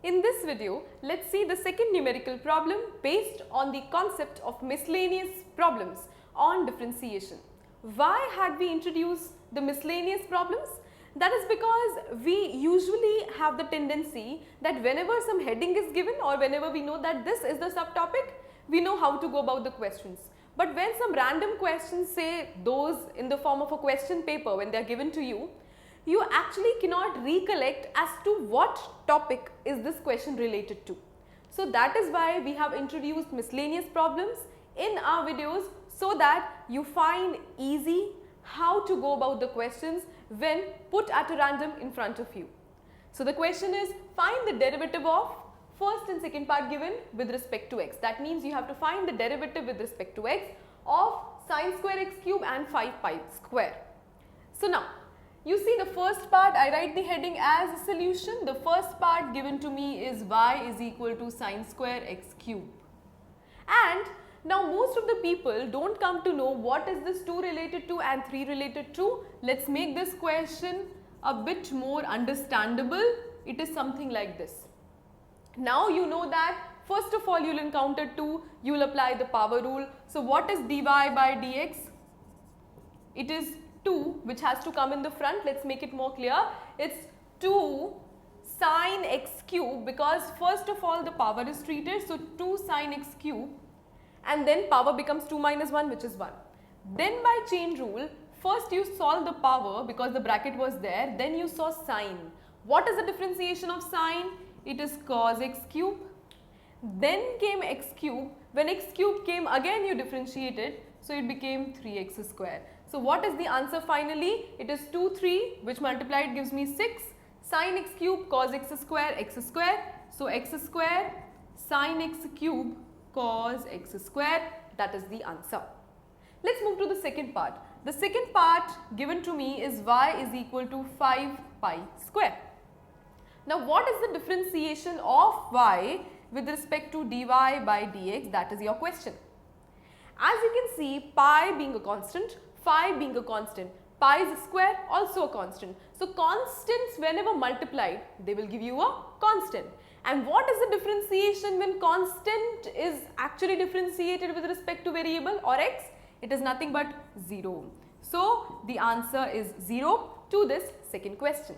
In this video, let's see the second numerical problem based on the concept of miscellaneous problems on differentiation. Why had we introduced the miscellaneous problems? That is because we usually have the tendency that whenever some heading is given or whenever we know that this is the subtopic, we know how to go about the questions. But when some random questions, say those in the form of a question paper when they are given to you, you actually cannot recollect as to what topic is this question related to. So that is why we have introduced miscellaneous problems in our videos so that you find easy how to go about the questions when put at a random in front of you. So the question is, find the derivative of first and second part given with respect to x. That means you have to find the derivative with respect to x of sine square x cube and 5 pi square. So now, you see the first part, I write the heading as a solution. The first part given to me is y is equal to sine square x cube. And now most of the people don't come to know what is this 2 related to and 3 related to. Let's make this question a bit more understandable. It is something like this. Now you know that first of all you will encounter 2, you will apply the power rule. So what is dy by dx? It is 2 which has to come in the front. Let's make it more clear. It's 2 sine x cube because first of all the power is treated. So 2 sine x cube and then power becomes 2 minus 1 which is 1. Then by chain rule, first you solve the power because the bracket was there, then you saw sine. What is the differentiation of sine? It is cos x cube. Then came x cube. When x cube came, again you differentiated, so it became 3x square. So what is the answer finally? It is 2, 3 which multiplied gives me 6 sine x cube cos x square x square. So x square sine x cube cos x square, that is the answer. Let's move to the second part. The second part given to me is y is equal to 5 pi square. Now what is the differentiation of y with respect to dy by dx? That is your question. As you can see, pi being a constant, phi being a constant, pi is a square, also a constant. So constants whenever multiplied, they will give you a constant. And what is the differentiation when constant is actually differentiated with respect to variable or x? It is nothing but 0. So the answer is 0 to this second question.